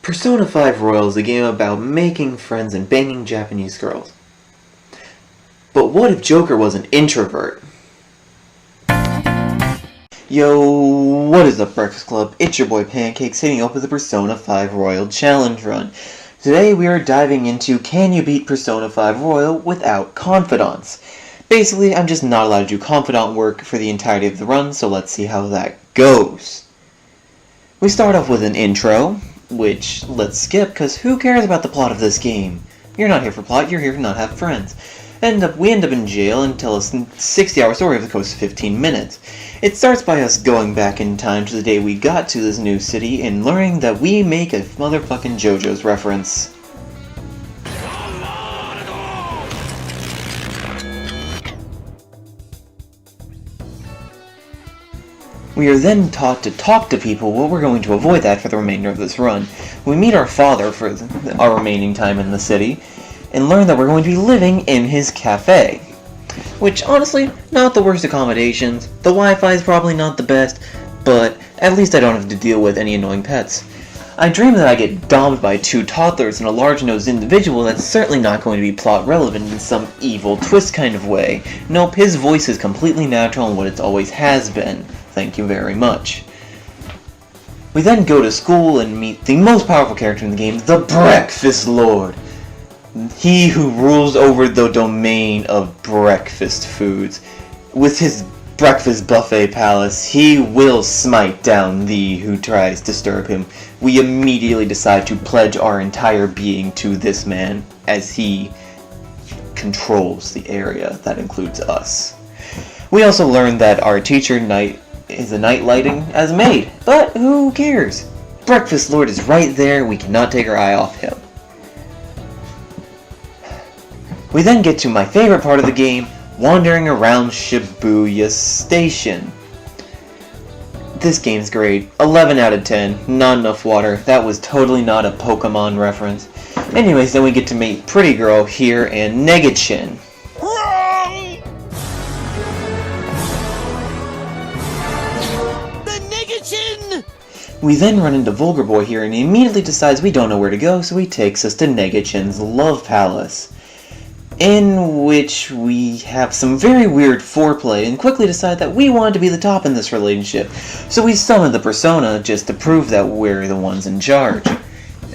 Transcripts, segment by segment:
Persona 5 Royal is a game about making friends and banging Japanese girls. But what if Joker was an introvert? Yo, what is up, Breakfast Club? It's your boy Pancakes hitting up with the Persona 5 Royal Challenge Run. Today we are diving into can you beat Persona 5 Royal without confidants? Basically, I'm just not allowed to do confidant work for the entirety of the run, so let's see how that goes. We start off with an intro, which let's skip because who cares about the plot of this game? You're not here for plot, you're here to not have friends. We end up in jail and tell a 60-hour story over the course of 15 minutes. It starts by us going back in time to the day we got to this new city and learning that we make a motherfucking JoJo's reference. We are then taught to talk to people, but we're going to avoid that for the remainder of this run. We meet our father for our remaining time in the city, and learn that we're going to be living in his cafe. Which, honestly, not the worst accommodations. The Wi-Fi is probably not the best, but at least I don't have to deal with any annoying pets. I dream that I get domed by two toddlers and a large-nosed individual that's certainly not going to be plot relevant in some evil twist kind of way. Nope, his voice is completely natural and what it always has been. Thank you very much. We then go to school and meet the most powerful character in the game, the Breakfast Lord. He who rules over the domain of breakfast foods. With his breakfast buffet palace, he will smite down thee who tries to disturb him. We immediately decide to pledge our entire being to this man, as he controls the area that includes us. We also learn that our teacher is a night lighting as maid, but who cares? Breakfast Lord is right there, we cannot take our eye off him. We then get to my favorite part of the game, wandering around Shibuya Station. This game's great. 11 out of 10. Not enough water. That was totally not a Pokemon reference. Anyways, then we get to meet Pretty Girl here and Negachin. The Negachin! We then run into Vulgar Boy here and he immediately decides we don't know where to go, so he takes us to Negachin's Love Palace, in which we have some very weird foreplay and quickly decide that we want to be the top in this relationship. So we summon the persona just to prove that we're the ones in charge.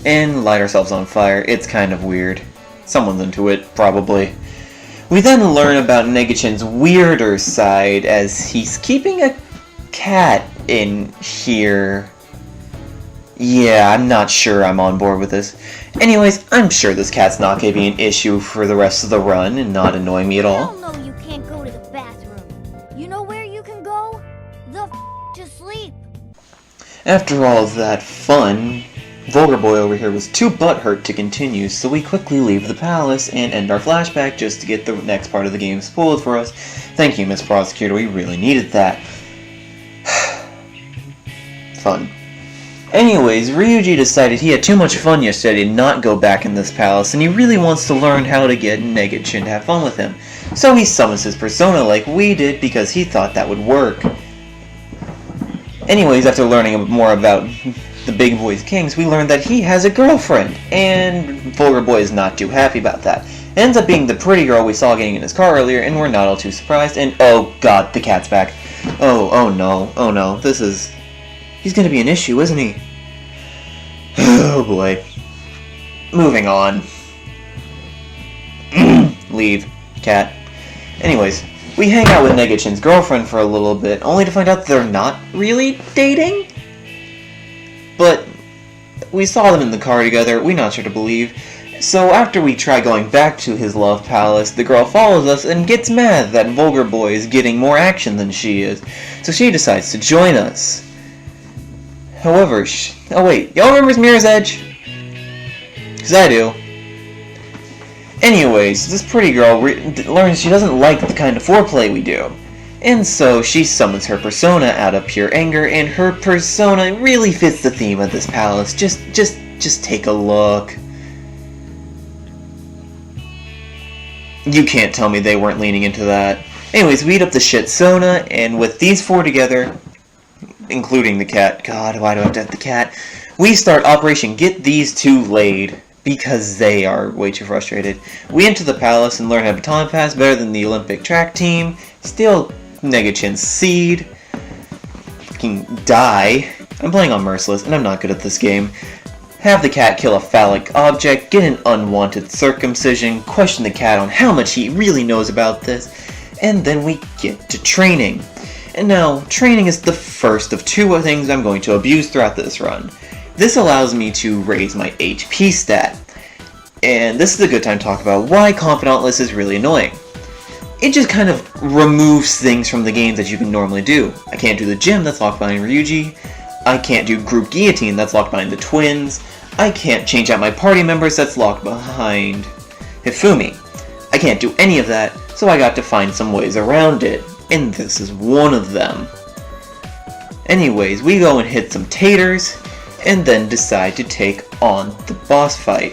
And light ourselves on fire. It's kind of weird. Someone's into it, probably. We then learn about Negachin's weirder side as he's keeping a cat in here. Yeah, I'm not sure I'm on board with this. Anyways, I'm sure this cat's not going to be an issue for the rest of the run and not annoying me at all. Hell no, you can't go to the bathroom. You know where you can go? To sleep. After all of that fun, Vulgar Boy over here was too butthurt to continue, so we quickly leave the palace and end our flashback just to get the next part of the game spoiled for us. Thank you, Miss Prosecutor, we really needed that. Fun. Anyways, Ryuji decided he had too much fun yesterday to not go back in this palace, and he really wants to learn how to get Negachin to have fun with him. So he summons his persona like we did because he thought that would work. Anyways, after learning more about the Big Boy's Kings, we learned that he has a girlfriend, and Vulgar Boy is not too happy about that. It ends up being the pretty girl we saw getting in his car earlier, and we're not all too surprised, and oh god, the cat's back. Oh no, he's gonna be an issue, isn't he? Oh boy. Moving on. Leave. Cat. Anyways, we hang out with Negachin's girlfriend for a little bit, only to find out they're not really dating? But we saw them in the car together, we're not sure to believe. So after we try going back to his love palace, the girl follows us and gets mad that Vulgar Boy is getting more action than she is. So she decides to join us. However, oh wait, y'all remember Mirror's Edge? Cause I do. Anyways, this pretty girl learns she doesn't like the kind of foreplay we do. And so she summons her persona out of pure anger, and her persona really fits the theme of this palace. Just take a look. You can't tell me they weren't leaning into that. Anyways, we eat up the shitsona, and with these four together, including the cat. God, why do I have to have the cat? We start Operation Get These Two Laid, because they are way too frustrated. We enter the palace and learn how to baton pass better than the Olympic track team, steal Negachin's seed, fucking die. I'm playing on Merciless, and I'm not good at this game. Have the cat kill a phallic object, get an unwanted circumcision, question the cat on how much he really knows about this, and then we get to training. And now, training is the first of two things I'm going to abuse throughout this run. This allows me to raise my HP stat. And this is a good time to talk about why Confidantless is really annoying. It just kind of removes things from the games that you can normally do. I can't do the gym that's locked behind Ryuji. I can't do group guillotine that's locked behind the twins. I can't change out my party members that's locked behind Hifumi. I can't do any of that, so I got to find some ways around it. And this is one of them. Anyways, we go and hit some taters, and then decide to take on the boss fight.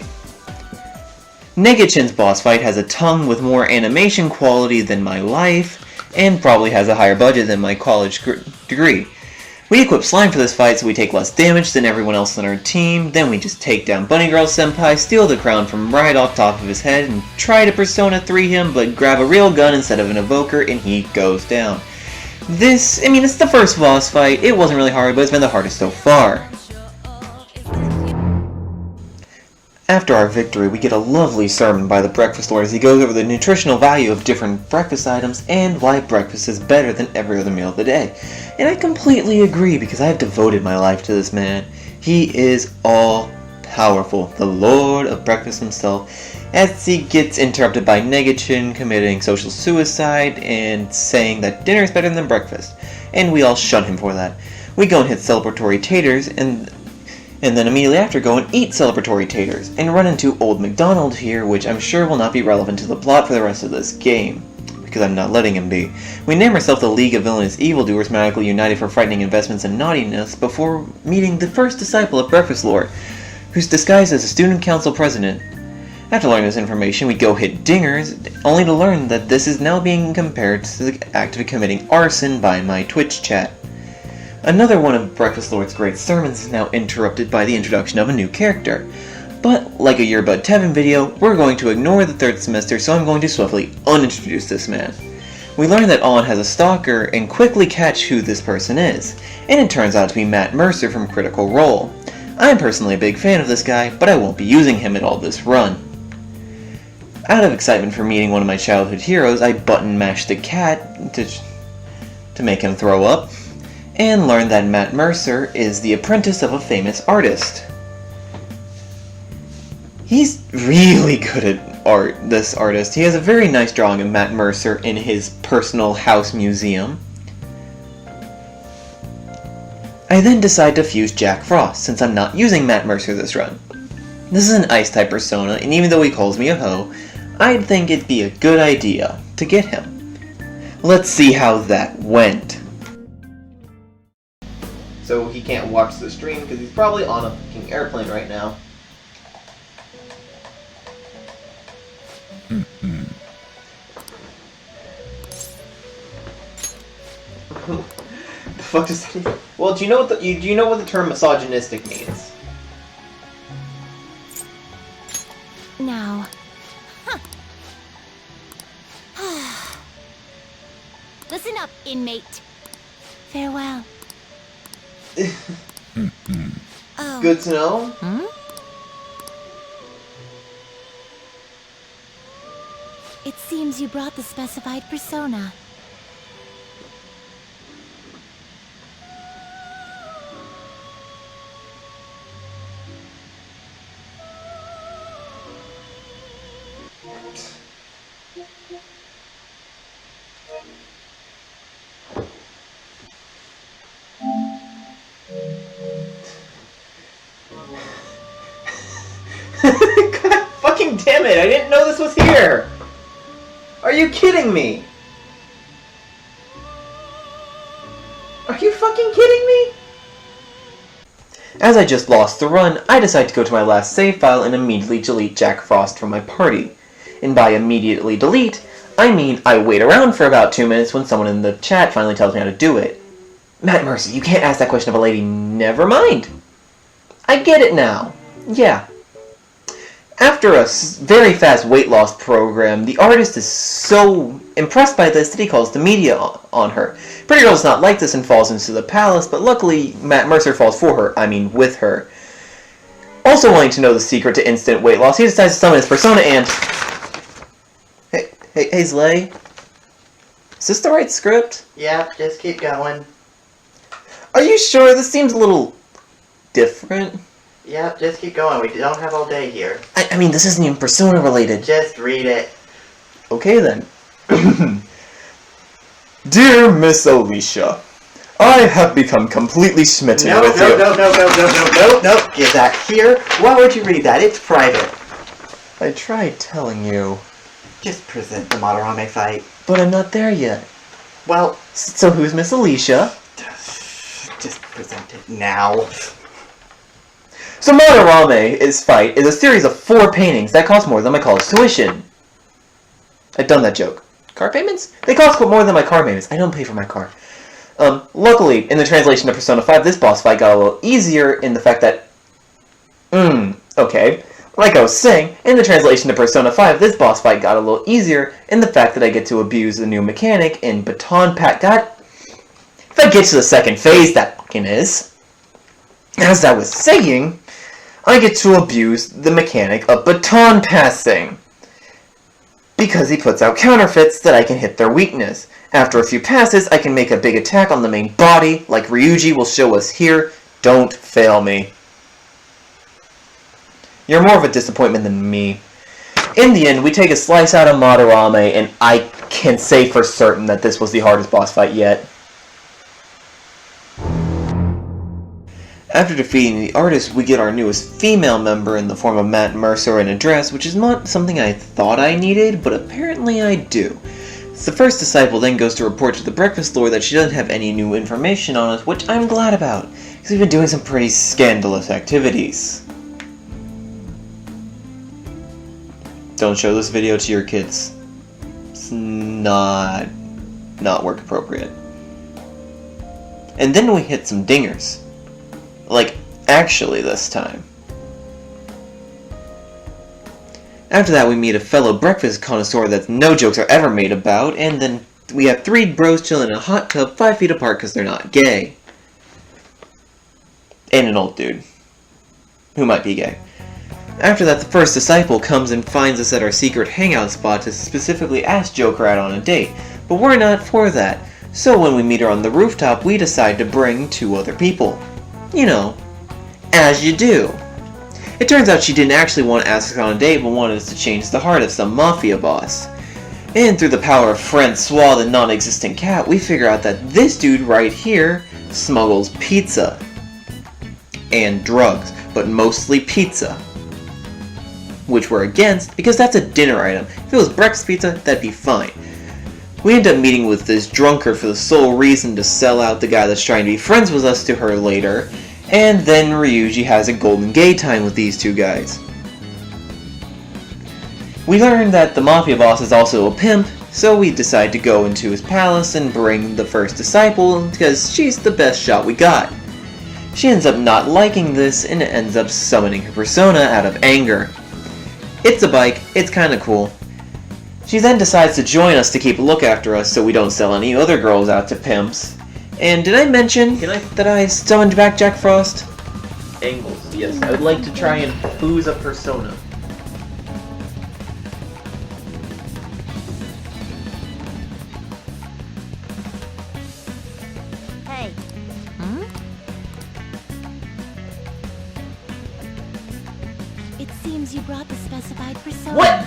Negachin's boss fight has a tongue with more animation quality than my life, and probably has a higher budget than my college degree. We equip Slime for this fight so we take less damage than everyone else on our team, then we just take down Bunny Girl Senpai, steal the crown from right off top of his head, and try to Persona 3 him, but grab a real gun instead of an evoker, and he goes down. It's the first boss fight, it wasn't really hard, but it's been the hardest so far. After our victory, we get a lovely sermon by the Breakfast Lord as he goes over the nutritional value of different breakfast items and why breakfast is better than every other meal of the day. And I completely agree because I have devoted my life to this man. He is all-powerful, the Lord of Breakfast himself, as he gets interrupted by Negachin committing social suicide and saying that dinner is better than breakfast. And we all shun him for that. We go and hit celebratory taters and then immediately after go and eat celebratory taters, and run into Old MacDonald here, which I'm sure will not be relevant to the plot for the rest of this game, because I'm not letting him be. We name ourselves the League of Villainous Evildoers, magically united for frightening investments and naughtiness, before meeting the first disciple of Breakfast Lord, who's disguised as a student council president. After learning this information, we go hit dingers, only to learn that this is now being compared to the act of committing arson by my Twitch chat. Another one of Breakfast Lord's great sermons is now interrupted by the introduction of a new character. But, like a Yearbud Tavern video, we're going to ignore the third semester, so I'm going to swiftly unintroduce this man. We learn that On has a stalker and quickly catch who this person is, and it turns out to be Matt Mercer from Critical Role. I'm personally a big fan of this guy, but I won't be using him at all this run. Out of excitement for meeting one of my childhood heroes, I button mash the cat to make him throw up, and learn that Matt Mercer is the apprentice of a famous artist. He's really good at art, this artist. He has a very nice drawing of Matt Mercer in his personal house museum. I then decide to fuse Jack Frost, since I'm not using Matt Mercer this run. This is an Ice-type persona, and even though he calls me a hoe, I'd think it'd be a good idea to get him. Let's see how that went. So he can't watch the stream because he's probably on a fucking airplane right now. The fuck does that mean? Well, do you know what the term misogynistic means? Now. Listen up, inmate. Farewell. Oh. Good to know. Hmm? It seems you brought the specified persona. God fucking damn it, I didn't know this was here! Are you kidding me? Are you fucking kidding me? As I just lost the run, I decide to go to my last save file and immediately delete Jack Frost from my party. And by immediately delete, I mean I wait around for about 2 minutes when someone in the chat finally tells me how to do it. Matt Mercer, you can't ask that question of a lady. Never mind. I get it now. Yeah. After a very fast weight loss program, the artist is so impressed by this that he calls the media on her. Pretty Girl does not like this and falls into the palace, but luckily Matt Mercer falls for her, with her. Also wanting to know the secret to instant weight loss, he decides to summon his persona and... Hey, Slay? Is this the right script? Yep, just keep going. Are you sure? This seems a little... different? Yep, just keep going. We don't have all day here. I mean, this isn't even persona related. Just read it. Okay then. Dear Miss Alicia, I have become completely smitten with you. No. Get that here. Why would you read that? It's private. I tried telling you. Just present the Madarame fight. But I'm not there yet. Well, so who's Miss Alicia? just present it now. So Madarame's fight is a series of 4 paintings that cost more than my college tuition. I've done that joke. Car payments? They cost more than my car payments. I don't pay for my car. Luckily, in the translation to Persona 5, this boss fight got a little easier in the fact that... okay. Like I was saying, in the translation to Persona 5, this boss fight got a little easier in the fact that I get to abuse the new mechanic in Baton Pat. God... If I get to the second phase, that fucking is. As I was saying... I get to abuse the mechanic of baton passing. Because he puts out counterfeits that I can hit their weakness. After a few passes, I can make a big attack on the main body, like Ryuji will show us here. Don't fail me. You're more of a disappointment than me. In the end, we take a slice out of Madarame, and I can say for certain that this was the hardest boss fight yet. After defeating the artist, we get our newest female member in the form of Matt Mercer in a dress, which is not something I thought I needed, but apparently I do. The first disciple then goes to report to the Breakfast Lord that she doesn't have any new information on us, which I'm glad about, because we've been doing some pretty scandalous activities. Don't show this video to your kids. It's not work appropriate. And then we hit some dingers. Like, actually this time. After that, we meet a fellow breakfast connoisseur that no jokes are ever made about, and then we have 3 bros chilling in a hot tub 5 feet apart because they're not gay. And an old dude. Who might be gay. After that, the first disciple comes and finds us at our secret hangout spot to specifically ask Joker out on a date, but we're not for that. So when we meet her on the rooftop, we decide to bring 2 other people. You know, as you do. It turns out she didn't actually want to ask us on a date, but wanted us to change the heart of some mafia boss. And through the power of Francois, the non-existent cat, we figure out that this dude right here smuggles pizza. And drugs, but mostly pizza. Which we're against, because that's a dinner item. If it was breakfast pizza, that'd be fine. We end up meeting with this drunkard for the sole reason to sell out the guy that's trying to be friends with us to her later, and then Ryuji has a golden gay time with these 2 guys. We learn that the mafia boss is also a pimp, so we decide to go into his palace and bring the first disciple, because she's the best shot we got. She ends up not liking this and ends up summoning her persona out of anger. It's a bike, it's kinda cool. She then decides to join us to keep a look after us so we don't sell any other girls out to pimps. And did I mention that I summoned back Jack Frost? Angles, yes. I would like to try and booze a persona. Hey. It seems you brought the specified persona. What?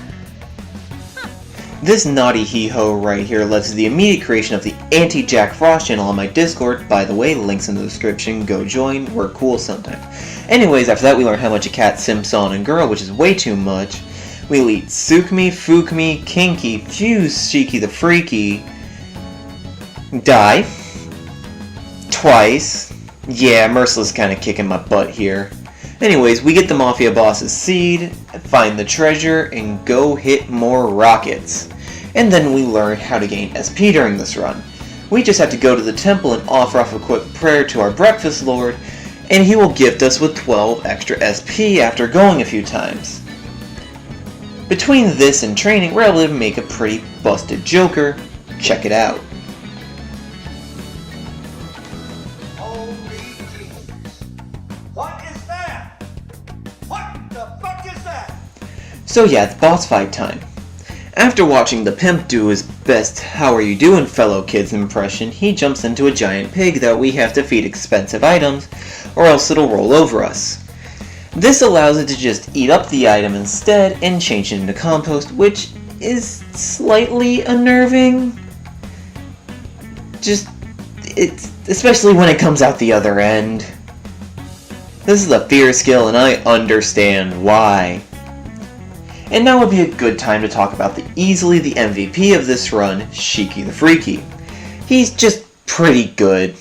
This naughty hee-ho right here led to the immediate creation of the anti-Jack Frost channel on my Discord. By the way, links in the description, go join, we're cool sometimes. Anyways, after that we learn how much a cat simps on a girl, which is way too much. We'll eat Tsukumi, Fukumi, Kinky, Fuse, Shiki the Freaky, die, twice. Yeah, Merciless kinda kicking my butt here. Anyways, we get the Mafia boss's seed, find the treasure, and go hit more rockets. And then we learn how to gain SP during this run. We just have to go to the temple and offer up a quick prayer to our Breakfast Lord, and he will gift us with 12 extra SP after going a few times. Between this and training, we're able to make a pretty busted Joker. Check it out. Holy Jesus. What is that? What the fuck is that? So yeah, it's boss fight time. After watching the pimp do his best "how are you doing fellow kids" impression, he jumps into a giant pig that we have to feed expensive items, or else it'll roll over us. This allows it to just eat up the item instead and change it into compost, which is slightly unnerving. It's especially when it comes out the other end. This is a fear skill and I understand why. And now would be a good time to talk about easily the MVP of this run, Shiki the Freaky. He's just pretty good.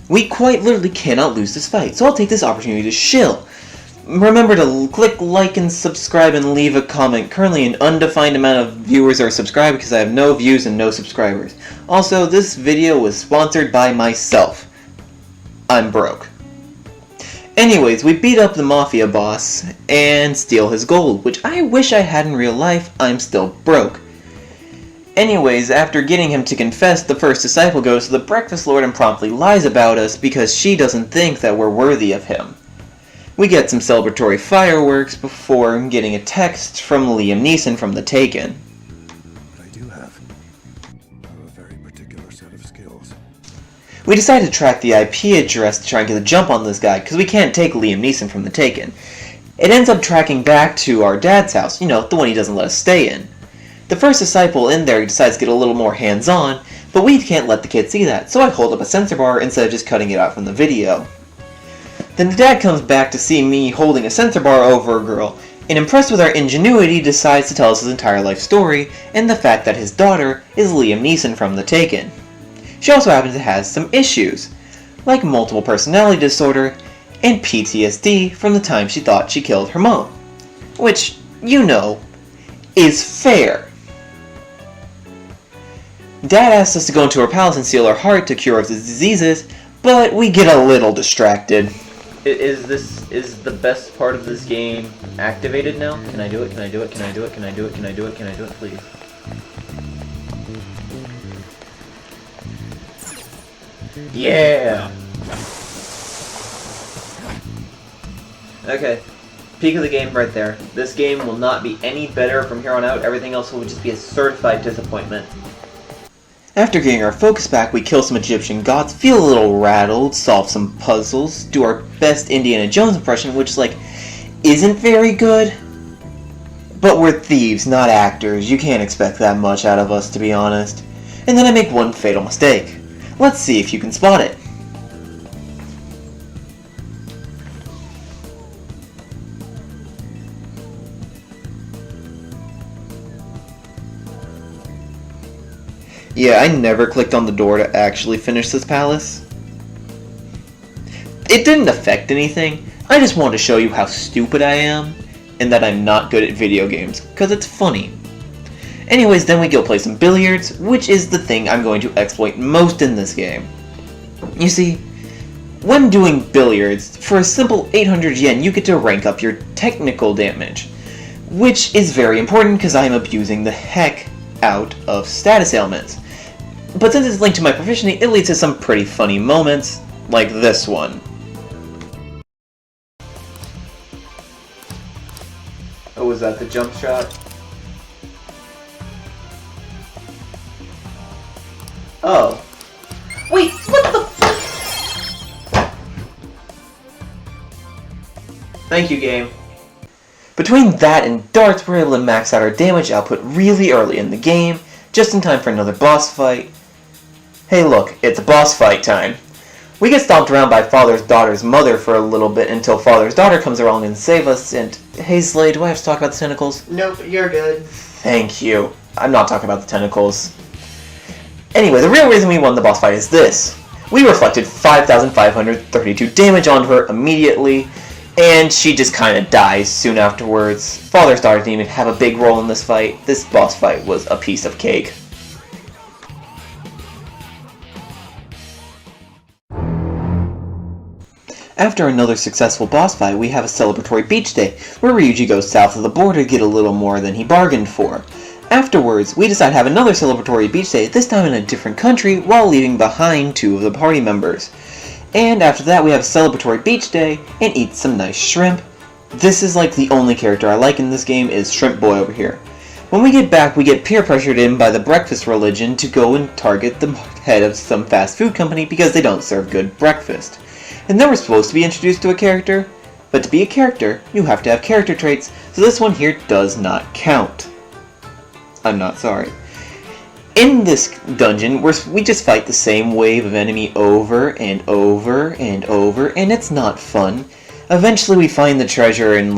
We quite literally cannot lose this fight, so I'll take this opportunity to shill. Remember to click like and subscribe and leave a comment. Currently an undefined amount of viewers are subscribed because I have no views and no subscribers. Also, this video was sponsored by myself. I'm broke. Anyways, we beat up the mafia boss and steal his gold, which I wish I had in real life. I'm still broke. Anyways, after getting him to confess, the first disciple goes to the Breakfast Lord and promptly lies about us because she doesn't think that we're worthy of him. We get some celebratory fireworks before getting a text from Liam Neeson from The Taken. I do have a very particular set of skills. We decide to track the IP address to try and get a jump on this guy, because we can't take Liam Neeson from The Taken. It ends up tracking back to our dad's house, you know, the one he doesn't let us stay in. The first disciple in there decides to get a little more hands-on, but we can't let the kid see that, so I hold up a sensor bar instead of just cutting it out from the video. Then the dad comes back to see me holding a sensor bar over a girl, and impressed with our ingenuity decides to tell us his entire life story, and the fact that his daughter is Liam Neeson from The Taken. She also happens to have some issues, like multiple personality disorder and PTSD from the time she thought she killed her mom. Which, you know, is fair. Dad asks us to go into her palace and steal her heart to cure his diseases, but we get a little distracted. Is the best part of this game activated now? Can I do it? Can I do it? Can I do it? Can I do it? Can I do it? Can I do it? Please. Yeah! Okay. Peak of the game right there. This game will not be any better from here on out. Everything else will just be a certified disappointment. After getting our focus back, we kill some Egyptian gods, feel a little rattled, solve some puzzles, do our best Indiana Jones impression, which, like, isn't very good. But we're thieves, not actors. You can't expect that much out of us, to be honest. And then I make one fatal mistake. Let's see if you can spot it. Yeah, I never clicked on the door to actually finish this palace. It didn't affect anything. I just wanted to show you how stupid I am and that I'm not good at video games, because it's funny. Anyways, then we go play some billiards, which is the thing I'm going to exploit most in this game. You see, when doing billiards, for a simple 800 yen you get to rank up your technical damage, which is very important because I'm abusing the heck out of status ailments. But since it's linked to my proficiency, it leads to some pretty funny moments, like this one. Oh, was that the jump shot? Oh. Wait, what the f- Thank you, game. Between that and darts, we're able to max out our damage output really early in the game, just in time for another boss fight. Hey look, it's boss fight time. We get stomped around by Father's daughter's mother for a little bit until Father's daughter comes along and saves us, and hey Slade, do I have to talk about the tentacles? Nope, you're good. Thank you. I'm not talking about the tentacles. Anyway, the real reason we won the boss fight is this. We reflected 5,532 damage onto her immediately, and she just kind of dies soon afterwards. Father's daughter didn't even have a big role in this fight. This boss fight was a piece of cake. After another successful boss fight, we have a celebratory beach day, where Ryuji goes south of the border to get a little more than he bargained for. Afterwards, we decide to have another celebratory beach day, this time in a different country, while leaving behind 2 of the party members. And after that, we have a celebratory beach day, and eat some nice shrimp. This is like the only character I like in this game is Shrimp Boy over here. When we get back, we get peer pressured in by the breakfast religion to go and target the head of some fast food company because they don't serve good breakfast. And then we're supposed to be introduced to a character, but to be a character, you have to have character traits, so this one here does not count. I'm not sorry. In this dungeon, we just fight the same wave of enemy over and over and over, and it's not fun. Eventually we find the treasure and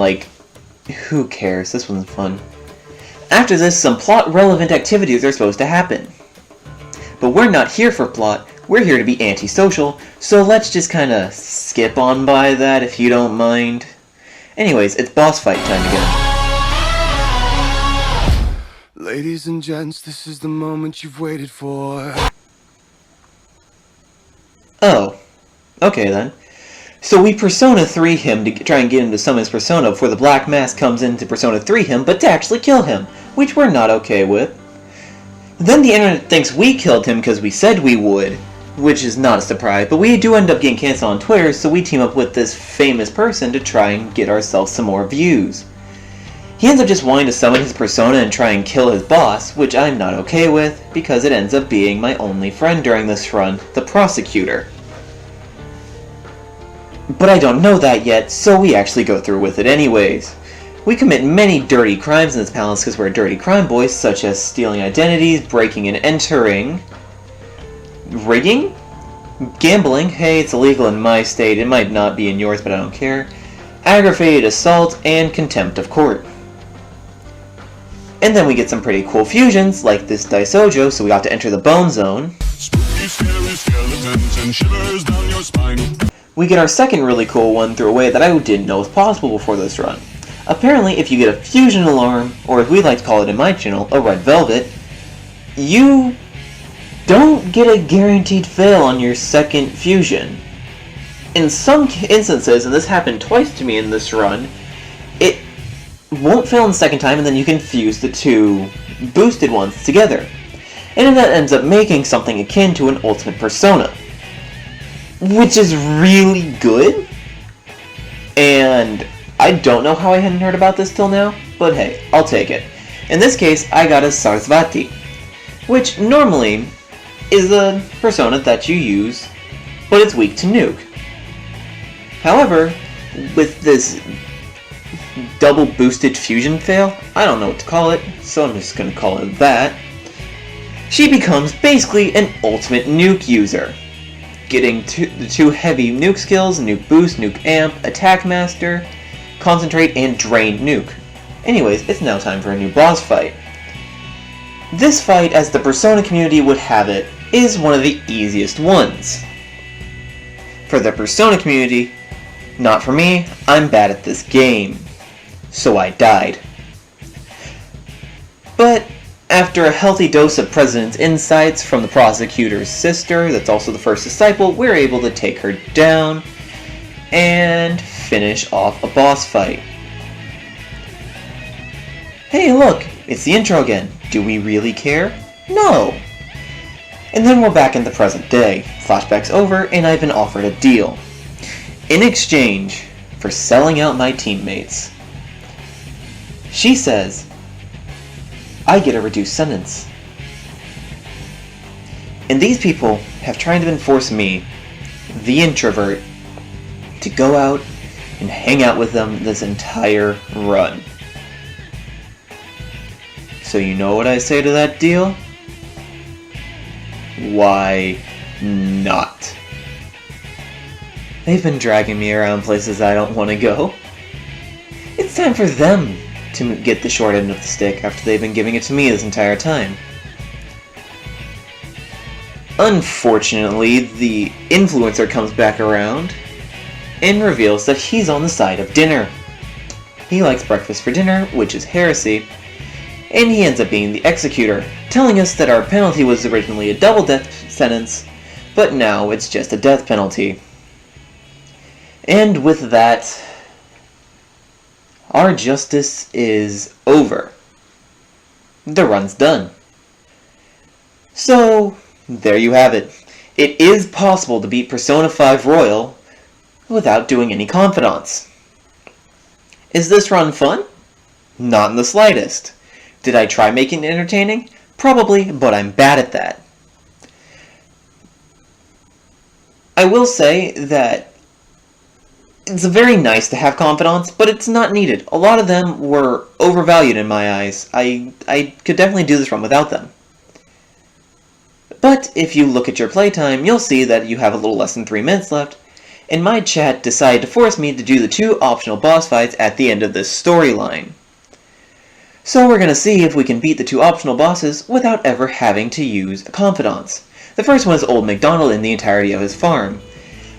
who cares, this one's fun. After this, some plot-relevant activities are supposed to happen. But we're not here for plot, we're here to be antisocial, so let's just kinda skip on by that if you don't mind. Anyways, it's boss fight time again. Ladies and gents, this is the moment you've waited for. Oh, okay then. So we Persona 3 him to try and get him to summon his persona before the Black Mask comes in to Persona 3 him, but to actually kill him, which we're not okay with. Then the internet thinks we killed him because we said we would, which is not a surprise, but we do end up getting canceled on Twitter, so we team up with this famous person to try and get ourselves some more views. He ends up just wanting to summon his persona and try and kill his boss, which I'm not okay with, because it ends up being my only friend during this run, the prosecutor. But I don't know that yet, so we actually go through with it anyways. We commit many dirty crimes in this palace because we're dirty crime boys, such as stealing identities, breaking and entering, rigging, gambling, hey, it's illegal in my state, it might not be in yours, but I don't care, aggravated assault, and contempt of court. And then we get some pretty cool fusions, like this Daisojo, so we got to enter the Bone Zone. Spooky, scary skeletons and shivers down your spine. We get our second really cool one through a way that I didn't know was possible before this run. Apparently, if you get a fusion alarm, or as we like to call it in my channel, a red velvet, you don't get a guaranteed fail on your second fusion. In some instances, and this happened twice to me in this run, it won't fail on the second time, and then you can fuse the 2 boosted ones together. And that ends up making something akin to an ultimate persona, which is really good, and I don't know how I hadn't heard about this till now, but hey, I'll take it. In this case, I got a Sarasvati, which normally is a persona that you use, but it's weak to nuke. However, with this double boosted fusion fail, I don't know what to call it, so I'm just going to call it that, she becomes basically an ultimate nuke user, getting the 2 heavy nuke skills, nuke boost, nuke amp, attack master, concentrate, and drain nuke. Anyways, it's now time for a new boss fight. This fight, as the Persona community would have it, is one of the easiest ones. For the Persona community, not for me, I'm bad at this game. So I died. But after a healthy dose of President's insights from the prosecutor's sister, that's also the first disciple, we're able to take her down and finish off a boss fight. Hey look, it's the intro again. Do we really care? No! And then we're back in the present day. Flashback's over and I've been offered a deal. In exchange for selling out my teammates. She says, I get a reduced sentence. And these people have tried to enforce me, the introvert, to go out and hang out with them this entire run. So you know what I say to that deal? Why not? They've been dragging me around places I don't want to go. It's time for them to get the short end of the stick after they've been giving it to me this entire time. Unfortunately, the influencer comes back around and reveals that he's on the side of dinner. He likes breakfast for dinner, which is heresy, and he ends up being the executor, telling us that our penalty was originally a double death sentence, but now it's just a death penalty. And with that, our justice is over. The run's done. So, there you have it. It is possible to beat Persona 5 Royal without doing any confidants. Is this run fun? Not in the slightest. Did I try making it entertaining? Probably, but I'm bad at that. I will say that it's very nice to have confidants, but it's not needed. A lot of them were overvalued in my eyes. I could definitely do this run without them. But if you look at your playtime, you'll see that you have a little less than 3 minutes left, and my chat decided to force me to do the 2 optional boss fights at the end of this storyline. So we're going to see if we can beat the 2 optional bosses without ever having to use confidants. The first one is Old MacDonald in the entirety of his farm.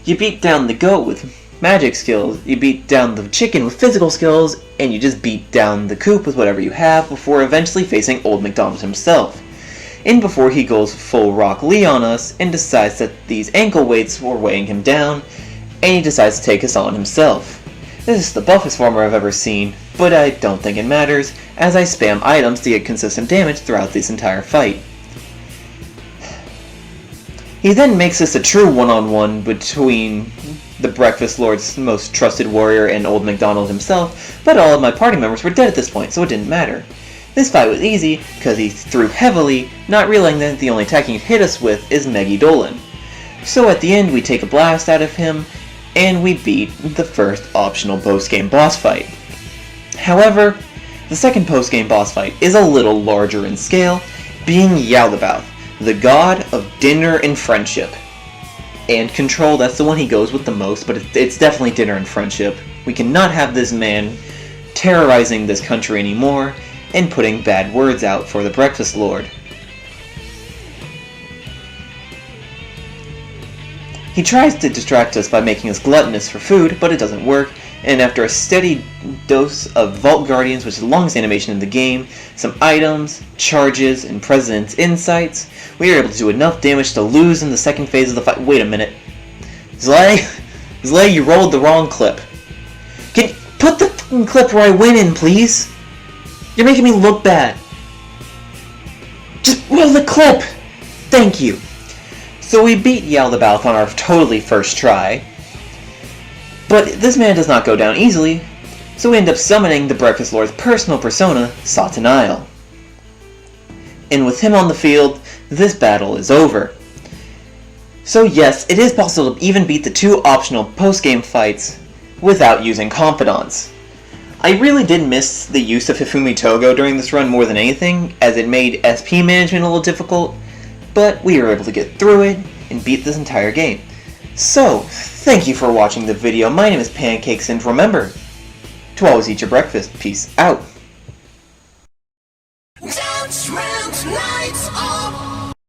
You beat down the goat with magic skills, you beat down the chicken with physical skills, and you just beat down the coop with whatever you have before eventually facing Old MacDonald himself. And before he goes full Rock Lee on us and decides that these ankle weights were weighing him down, and he decides to take us on himself. This is the buffest farmer I've ever seen, but I don't think it matters, as I spam items to get consistent damage throughout this entire fight. He then makes this a true one-on-one between the Breakfast Lord's most trusted warrior and Old MacDonald himself, but all of my party members were dead at this point, so it didn't matter. This fight was easy, because he threw heavily, not realizing that the only attack he can hit us with is Meggy Dolan. So at the end we take a blast out of him, and we beat the first optional post-game boss fight. However, the second post-game boss fight is a little larger in scale, being Yaldabaoth, the god of dinner and friendship. And control, that's the one he goes with the most, but it's definitely dinner and friendship. We cannot have this man terrorizing this country anymore and putting bad words out for the Breakfast Lord. He tries to distract us by making us gluttonous for food, but it doesn't work, and after a steady dose of Vault Guardians, which is the longest animation in the game, some items, charges, and President's Insights, we are able to do enough damage to lose in the second phase of the fight. Wait a minute. Zlay, you rolled the wrong clip. Can you put the fucking clip where I win in, please? You're making me look bad. Just roll the clip! Thank you. So we beat Yaldabaoth on our totally first try. But this man does not go down easily, so we end up summoning the Breakfast Lord's personal persona, Satanile. And with him on the field, this battle is over. So yes, it is possible to even beat the 2 optional post-game fights without using confidants. I really did miss the use of Hifumi Togo during this run more than anything, as it made SP management a little difficult, but we were able to get through it and beat this entire game. So, thank you for watching the video. My name is Pancakes, and remember to always eat your breakfast. Peace out.